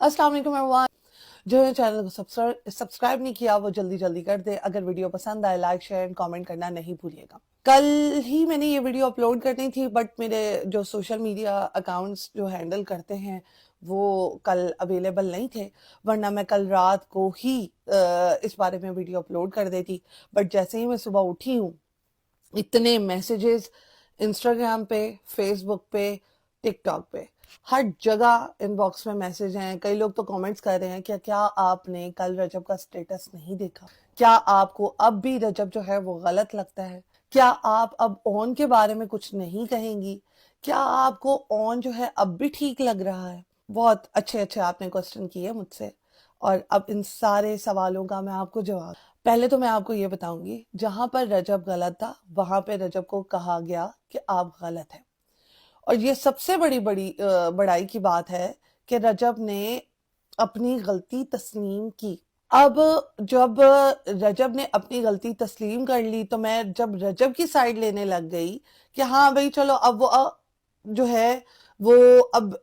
अस्सलाम वालेकुम एवरीवन। जो है चैनल को सब्सक्राइब नहीं किया वो जल्दी जल्दी कर दे। अगर वीडियो पसंद आए लाइक शेयर एंड कमेंट करना नहीं भूलिएगा। कल ही मैंने ये वीडियो अपलोड करनी थी बट मेरे जो सोशल मीडिया अकाउंट्स जो हैंडल करते हैं वो कल अवेलेबल नहीं थे, वरना मैं कल रात को ही इस बारे में वीडियो अपलोड कर देती। बट जैसे ही मैं सुबह उठी हूँ इतने मैसेजेस इंस्टाग्राम पे, फेसबुक पे, टिकटॉक पे, हर जगह इनबॉक्स में मैसेज हैं। कई लोग तो कमेंट्स कर रहे हैं कि क्या आपने कल रजब का स्टेटस नहीं देखा? क्या आपको अब भी रजब जो है वो गलत लगता है? क्या आप अब ऑन के बारे में कुछ नहीं कहेंगी? क्या आपको ऑन जो है अब भी ठीक लग रहा है? बहुत अच्छे अच्छे आपने क्वेश्चन किए मुझसे और अब इन सारे सवालों का मैं आपको जवाब। पहले तो मैं आपको ये बताऊंगी, जहां पर रजब गलत था वहां पे रजब को कहा गया कि आप गलत हैं। और ये सबसे बड़ाई की बात है कि रजब ने अपनी गलती तस्लीम की। अब जब रजब ने अपनी गलती तस्लीम कर ली तो मैं जब रजब की साइड लेने लग गई कि हाँ भाई चलो अब वो जो है वो अब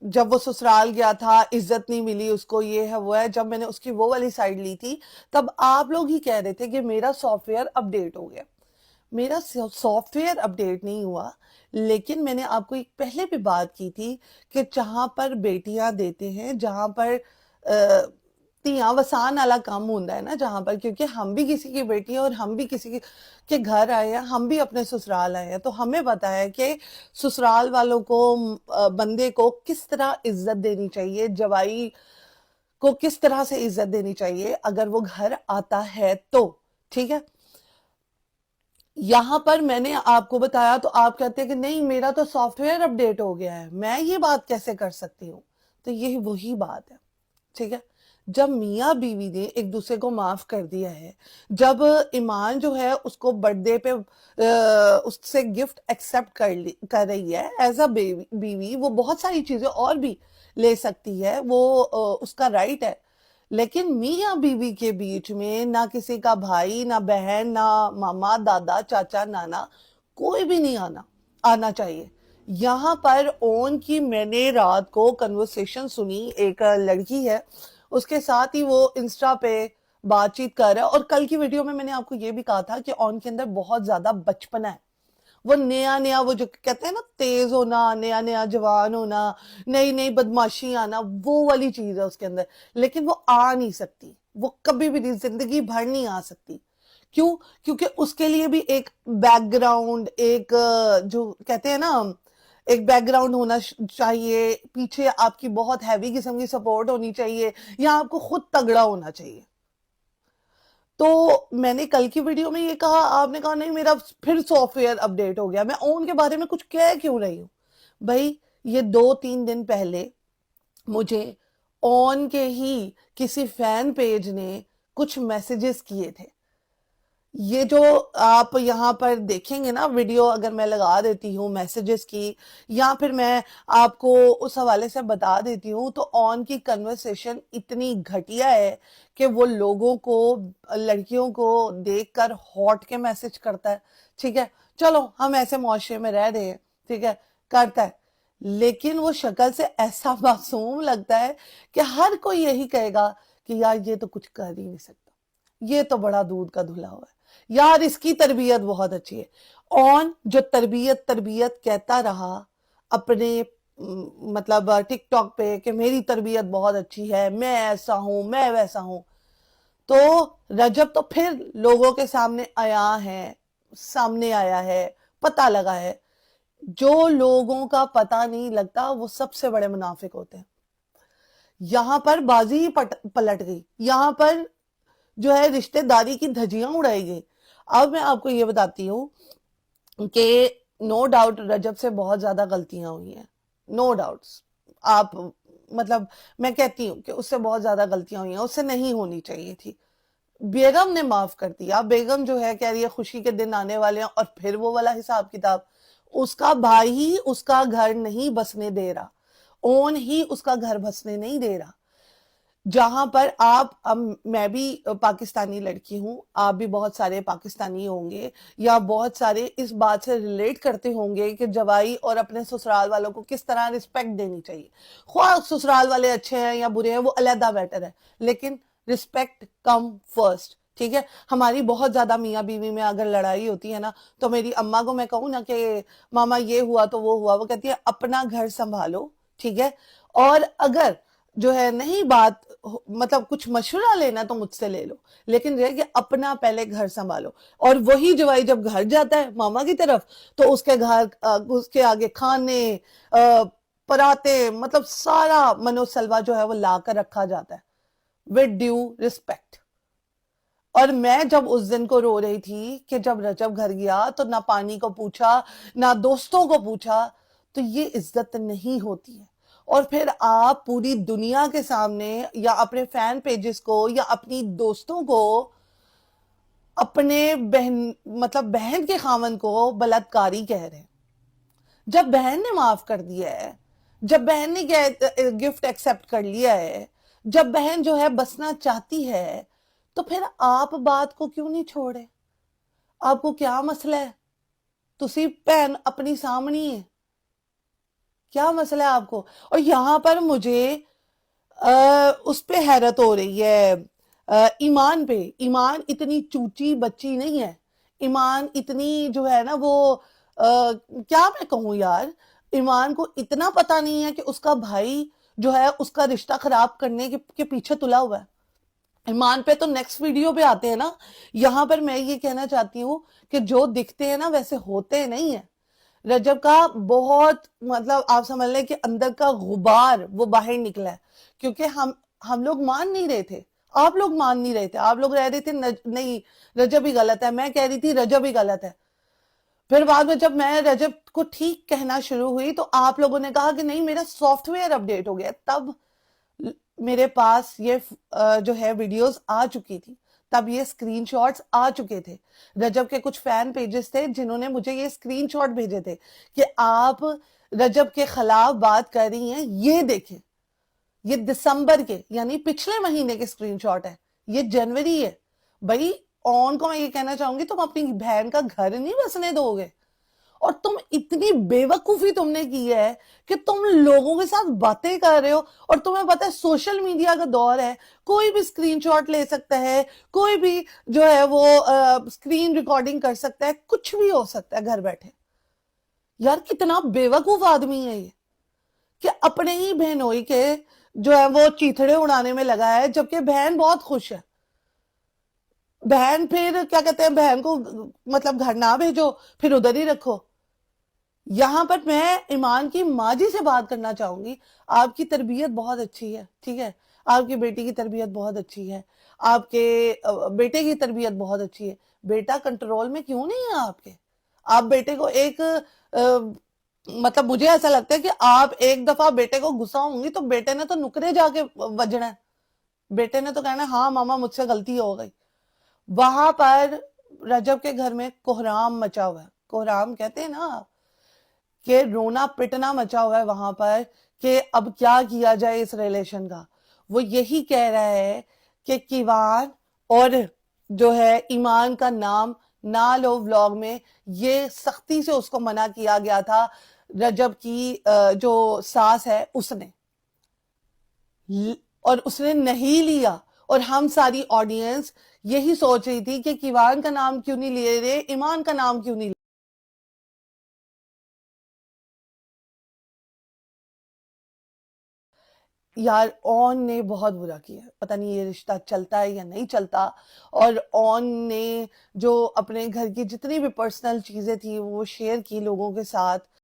जब वो ससुराल गया था इज्जत नहीं मिली उसको, ये है वो है, जब मैंने उसकी वो वाली साइड ली थी तब आप लोग ही कह रहे थे कि मेरा सॉफ्टवेयर अपडेट हो गया। मेरा सॉफ्टवेयर अपडेट नहीं हुआ, लेकिन मैंने आपको एक पहले भी बात की थी कि जहां पर बेटियां देते हैं, जहां पर तियां वसान वाला काम होता है ना, जहां पर, क्योंकि हम भी किसी की बेटी हैं और हम भी किसी के घर आए हैं, हम भी अपने ससुराल आए हैं, तो हमें पता है कि ससुराल वालों को बंदे को किस तरह इज्जत देनी चाहिए, जवाई को किस तरह से इज्जत देनी चाहिए अगर वो घर आता है तो। ठीक है, यहां पर मैंने आपको बताया तो आप कहते हैं कि नहीं मेरा तो सॉफ्टवेयर अपडेट हो गया है, मैं ये बात कैसे कर सकती हूँ? तो यही वही बात है। ठीक है, जब मियाँ बीवी ने एक दूसरे को माफ कर दिया है, जब ईमान जो है उसको बर्थडे पे उससे गिफ्ट एक्सेप्ट कर रही है एज अ बीवी, वो बहुत सारी चीजें और भी ले सकती है, वो उसका राइट है। लेकिन मियाँ बीवी के बीच में ना किसी का भाई, ना बहन, ना मामा, दादा, चाचा, नाना, कोई भी नहीं आना चाहिए। यहाँ पर ओन की मैंने रात को कन्वर्सेशन सुनी, एक लड़की है उसके साथ ही वो इंस्टा पे बातचीत कर रहा है, और कल की वीडियो में मैंने आपको ये भी कहा था कि ओन के अंदर बहुत ज्यादा बचपना है। वो नया नया, वो जो कहते हैं ना तेज होना, नया नया जवान होना, नई नई बदमाशी आना, वो वाली चीज है उसके अंदर, लेकिन वो आ नहीं सकती, वो कभी भी नहीं, जिंदगी भर नहीं आ सकती। क्यों? क्योंकि उसके लिए भी एक बैकग्राउंड, एक जो कहते हैं ना, एक बैकग्राउंड होना चाहिए, पीछे आपकी बहुत हैवी किस्म की सपोर्ट होनी चाहिए, या आपको खुद तगड़ा होना चाहिए। तो मैंने कल की वीडियो में ये कहा, आपने कहा नहीं मेरा फिर सॉफ्टवेयर अपडेट हो गया, मैं ओन के बारे में कुछ कह क्यों रही हूँ? भाई ये 2-3 दिन पहले मुझे ऑन के ही किसी फैन पेज ने कुछ मैसेजेस किए थे। ये जो आप यहाँ पर देखेंगे ना वीडियो, अगर मैं लगा देती हूँ मैसेजेस की, या फिर मैं आपको उस हवाले से बता देती हूँ, तो ऑन की कन्वर्सेशन इतनी घटिया है कि वो लोगों को, लड़कियों को देखकर हॉट के मैसेज करता है। ठीक है, चलो हम ऐसे मुआशरे में रह रहे हैं, ठीक है, करता है, लेकिन वो शक्ल से ऐसा मासूम लगता है कि हर कोई यही कहेगा कि यार ये तो कुछ कर ही नहीं सकता, ये तो बड़ा दूध का धुला हुआ है, यार इसकी तरबियत बहुत अच्छी है। ऑन जो तरबियत तरबियत कहता रहा अपने मतलब टिकटॉक पे कि मेरी तरबियत बहुत अच्छी है, मैं ऐसा हूं, मैं वैसा हूं, तो रजब तो फिर लोगों के सामने आया है, पता लगा है। जो लोगों का पता नहीं लगता वो सबसे बड़े मुनाफिक होते हैं। यहां पर बाजी ही पलट गई, यहां पर जो है रिश्तेदारी की धज्जियां उड़ाई गई। अब मैं आपको ये बताती हूँ कि नो डाउट रजब से बहुत ज्यादा गलतियां हुई हैं, नो डाउट्स। आप मतलब मैं कहती हूँ कि उससे बहुत ज्यादा गलतियां हुई हैं, उससे नहीं होनी चाहिए थी। बेगम ने माफ कर दिया, बेगम जो है कह रही है खुशी के दिन आने वाले हैं, और फिर वो वाला हिसाब किताब। उसका भाई ही उसका घर नहीं बसने दे रहा, ओन ही उसका घर बसने नहीं दे रहा। جہاں پر آپ میں بھی پاکستانی لڑکی ہوں، آپ بھی بہت سارے پاکستانی ہوں گے یا بہت سارے اس بات سے ریلیٹ کرتے ہوں گے کہ جوائی اور اپنے سسرال والوں کو کس طرح رسپیکٹ دینی چاہیے. خواہ سسرال والے اچھے ہیں یا برے ہیں وہ علیحدہ بیٹر ہے، لیکن رسپیکٹ کم فرسٹ. ٹھیک ہے، ہماری بہت زیادہ میاں بیوی میں اگر لڑائی ہوتی ہے نا تو میری اماں کو میں کہوں نا کہ ماما یہ ہوا تو وہ ہوا، وہ کہتی ہے اپنا گھر سنبھالو. ٹھیک ہے، اور اگر جو ہے نہیں بات مطلب کچھ مشورہ لینا تو مجھ سے لے لو، لیکن یہ کہ اپنا پہلے گھر سنبھالو. اور وہی جوائی جب گھر جاتا ہے ماما کی طرف تو اس کے گھر اس کے آگے کھانے پراتے مطلب سارا منو سلوا جو ہے وہ لا کر رکھا جاتا ہے with due respect. اور میں جب اس دن کو رو رہی تھی کہ جب رجب گھر گیا تو نہ پانی کو پوچھا نہ دوستوں کو پوچھا، تو یہ عزت نہیں ہوتی ہے. اور پھر آپ پوری دنیا کے سامنے یا اپنے فین پیجز کو یا اپنی دوستوں کو اپنے بہن کے خاوند کو بلاತ್ಕಾری کہہ رہے ہیں. جب بہن نے معاف کر دیا ہے، جب بہن نے گفٹ ایکسپٹ کر لیا ہے، جب بہن جو ہے بسنا چاہتی ہے، تو پھر آپ بات کو کیوں نہیں چھوڑے؟ آپ کو کیا مسئلہ ہے؟ تسی بہن اپنی سامنی ہے، کیا مسئلہ ہے آپ کو؟ اور یہاں پر مجھے اس پہ حیرت ہو رہی ہے، ایمان پہ. ایمان اتنی چوچی بچی نہیں ہے، ایمان اتنی جو ہے نا وہ کیا میں کہوں یار، ایمان کو اتنا پتا نہیں ہے کہ اس کا بھائی جو ہے اس کا رشتہ خراب کرنے کے پیچھے تلا ہوا ہے. ایمان پہ تو نیکسٹ ویڈیو پہ آتے ہیں نا. یہاں پر میں یہ کہنا چاہتی ہوں کہ جو دکھتے ہیں نا ویسے ہوتے نہیں ہیں. رجب کا بہت مطلب آپ سمجھ لیں کہ اندر کا غبار وہ باہر نکلا ہے، کیونکہ ہم لوگ مان نہیں رہے تھے، آپ لوگ مان نہیں رہے تھے، آپ لوگ رہ رہے تھے نہیں رجب ہی غلط ہے، میں کہہ رہی تھی رجب ہی غلط ہے. پھر بعد میں جب میں رجب کو ٹھیک کہنا شروع ہوئی تو آپ لوگوں نے کہا کہ نہیں میرا سافٹ ویئر اپڈیٹ ہو گیا. تب میرے پاس یہ جو ہے ویڈیوز آ چکی تھی، تب یہ اسکرین شاٹس آ چکے تھے. رجب کے کچھ فین پیجز تھے جنہوں نے مجھے یہ اسکرین شاٹ بھیجے تھے کہ آپ رجب کے خلاف بات کر رہی ہیں، یہ دیکھیں. یہ دسمبر کے یعنی پچھلے مہینے کے اسکرین شاٹ ہے، یہ جنوری ہے. بھائی اون کو میں یہ کہنا چاہوں گی تم اپنی بہن کا گھر نہیں بسنے دو گے. اور تم اتنی بے وقوفی تم نے کی ہے کہ تم لوگوں کے ساتھ باتیں کر رہے ہو، اور تمہیں پتہ ہے سوشل میڈیا کا دور ہے، کوئی بھی اسکرین شاٹ لے سکتا ہے، کوئی بھی جو ہے وہ اسکرین ریکارڈنگ کر سکتا ہے، کچھ بھی ہو سکتا ہے گھر بیٹھے. یار کتنا بے وقوف آدمی ہے یہ کہ اپنے ہی بہنوئی کے جو ہے وہ چیتھڑے اڑانے میں لگا ہے، جبکہ بہن بہت خوش ہے. بہن پھر کیا کہتے ہیں، بہن کو مطلب گھر نہ بھیجو، پھر ادھر ہی رکھو. یہاں پر میں ایمان کی ماں جی سے بات کرنا چاہوں گی. آپ کی تربیت بہت اچھی ہے، ٹھیک ہے، آپ کی بیٹی کی تربیت بہت اچھی ہے، آپ کے بیٹے کی تربیت بہت اچھی ہے. بیٹا کنٹرول میں کیوں نہیں ہے آپ کے؟ آپ بیٹے کو ایک مطلب مجھے ایسا لگتا ہے کہ آپ ایک دفعہ بیٹے کو غصہ ہوں گی تو بیٹے نے تو نکرے جا کے وجنا ہے، بیٹے نے تو کہنا ہاں ماما مجھ سے غلطی ہو گئی. وہاں پر رجب کے گھر میں کوہرام مچا ہوا ہے. کوہرام کہتے ہیں نا کہ رونا پٹنا مچا ہوا ہے وہاں پر کہ اب کیا کیا جائے اس ریلیشن کا. وہ یہی کہہ رہا ہے کہ کیوان اور جو ہے ایمان کا نام نہ لو ولاگ میں. یہ سختی سے اس کو منع کیا گیا تھا رجب کی جو ساس ہے اس نے، اور اس نے نہیں لیا. اور ہم ساری آڈینس یہی سوچ رہی تھی کہ کیوان کا نام کیوں نہیں لے رہے، ایمان کا نام کیوں نہیں لے. یار اون نے بہت برا کیا، پتہ نہیں یہ رشتہ چلتا ہے یا نہیں چلتا. اور اون نے جو اپنے گھر کی جتنی بھی پرسنل چیزیں تھی وہ شیئر کی لوگوں کے ساتھ.